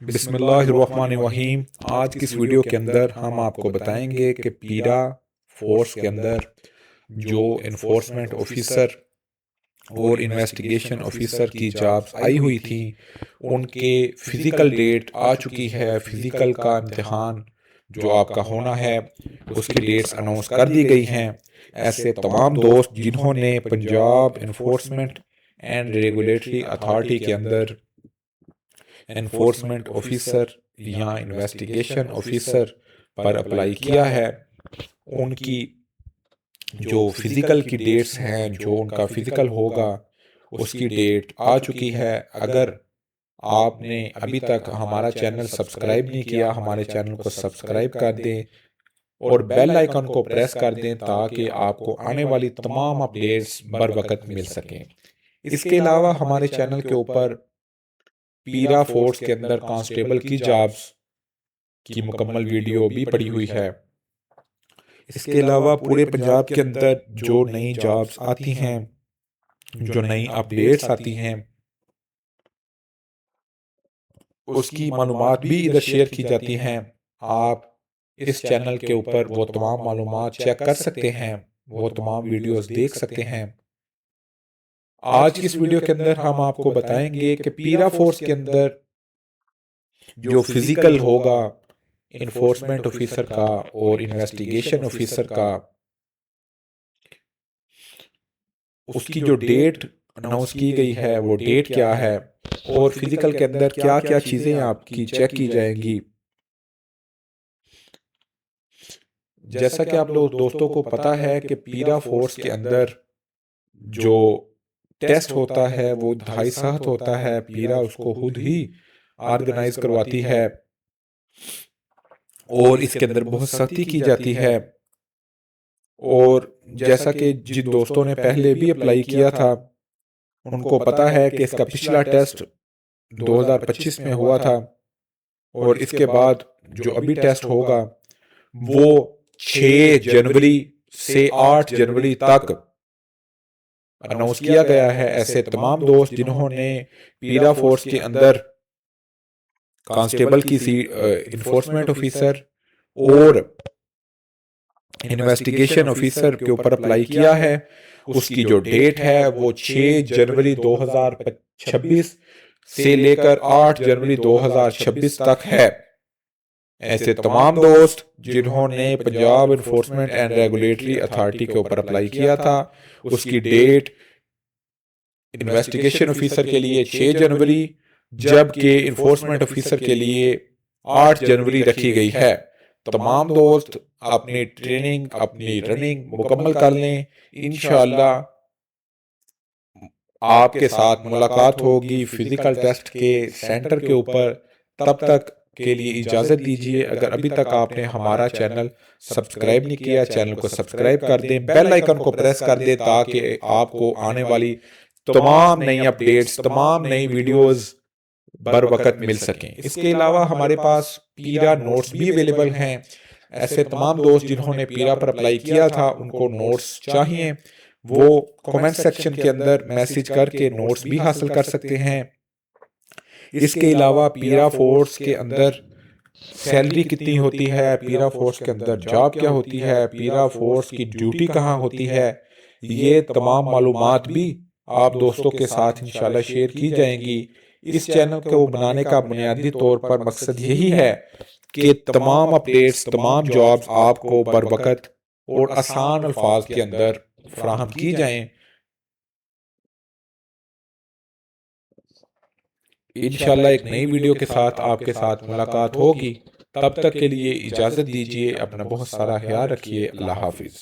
बिस्मिल्लाहिर्रहमानिर्रहीम। आज की इस वीडियो के अंदर हम आपको बताएंगे कि पीरा फोर्स के अंदर जो इन्फोर्समेंट ऑफिसर और इन्वेस्टिगेशन ऑफिसर की जॉब्स आई हुई थी उनके फिज़िकल डेट आ चुकी है। फिज़िकल का इम्तिहान जो आपका होना है उसकी डेट्स अनाउंस कर दी गई हैं। ऐसे तमाम दोस्त जिन्होंने Punjab enforcement and regulatory authority के अंदर एनफोर्समेंट ऑफिसर या इन्वेस्टिगेशन ऑफिसर पर अप्लाई किया है, उनकी जो फिज़िकल की डेट्स हैं, जो उनका फिज़िकल होगा उसकी डेट आ चुकी है। अगर आपने अभी तक हमारा चैनल सब्सक्राइब नहीं किया, हमारे चैनल को सब्सक्राइब कर दें और बेल आइकन को प्रेस कर दें ताकि आपको आने वाली तमाम अपडेट्स बर वक्त मिल सकें। इसके अलावा हमारे चैनल के ऊपर पीरा फोर्स के अंदर कांस्टेबल की जॉब्स की मुकम्मल वीडियो भी पड़ी हुई है। इसके अलावा पूरे पंजाब के अंदर जो नई जॉब्स आती हैं, जो नई अपडेट्स आती हैं, उसकी मालूमात भी इधर शेयर की जाती हैं। आप इस चैनल के ऊपर वो तमाम मालूमात चेक कर सकते हैं, वो तमाम वीडियोस देख सकते हैं। आज की इस वीडियो के अंदर हम आपको बताएंगे कि पीरा फोर्स के अंदर जो फिजिकल होगा इन्फोर्समेंट ऑफिसर का और इन्वेस्टिगेशन ऑफिसर का, उसकी जो डेट अनाउंस की गई है वो डेट क्या है और फिजिकल के अंदर क्या क्या चीज़ें आपकी चेक की जाएंगी। जैसा कि आप लोग दोस्तों को पता है कि पीरा फोर्स के अंदर जो टेस्ट होता है वो 2.5 होता है। पीरा उसको खुद ही ऑर्गेनाइज करवाती है और इसके अंदर बहुत सख्ती की जाती है। और जैसा कि जिन दोस्तों ने पहले भी अप्लाई किया था उनको पता है कि इसका पिछला टेस्ट 2025 में हुआ था और इसके बाद जो अभी टेस्ट होगा वो 6 जनवरी से 8 जनवरी तक अनाउंस किया गया है। ऐसे तमाम दोस्त जिन्होंने पीरा फोर्स के अंदर कांस्टेबल की इन्फोर्समेंट ऑफिसर और इन्वेस्टिगेशन ऑफिसर के ऊपर अप्लाई किया है, उसकी जो डेट है वो 6 जनवरी 2026 से लेकर 8 जनवरी 2026 तक है। ऐसे तमाम दोस्त जिन्होंने Punjab enforcement and regulatory authority के ऊपर अप्लाई किया था, उसकी डेट इन्वेस्टिगेशन ऑफिसर के लिए 6 जनवरी जबकि इन्फोर्समेंट ऑफिसर के लिए 8 जनवरी रखी गई है। तमाम दोस्त अपनी ट्रेनिंग, अपनी रनिंग मुकम्मल कर लें। इंशाअल्लाह आपके साथ मुलाकात होगी फिजिकल टेस्ट के सेंटर के ऊपर। तब तक के लिए इजाज़त दीजिए। अगर अभी तक आपने हमारा चैनल सब्सक्राइब नहीं किया, चैनल को सब्सक्राइब कर दें, बेल आइकन को प्रेस कर दें ताकि आपको आने वाली तमाम नई अपडेट्स, तमाम नई वीडियोस बर वक्त मिल सकें। इसके अलावा हमारे पास पीरा नोट्स भी अवेलेबल हैं। ऐसे तमाम दोस्त जिन्होंने पीरा पर अप्लाई किया था उनको नोट्स चाहिए, वो कमेंट सेक्शन के अंदर मैसेज करके नोट्स भी हासिल कर सकते हैं। इसके अलावा पीरा फोर्स के अंदर सैलरी कितनी होती है, पीरा फोर्स के अंदर जॉब क्या होती है, पीरा फोर्स की ड्यूटी कहाँ होती है, ये तमाम मालूमात भी आप दोस्तों के साथ इंशाल्लाह शेयर की जाएंगी। इस चैनल को बनाने का बुनियादी तौर पर मकसद यही है कि तमाम अपडेट्स, तमाम जॉब्स आपको बर वक्त और आसान अल्फाज के अंदर फराहम की जाएं। इंशाल्लाह एक नई वीडियो के साथ आपके साथ मुलाकात होगी। तब तक के लिए इजाज़त दीजिए। अपना बहुत सारा ख्याल रखिए। अल्लाह हाफिज़।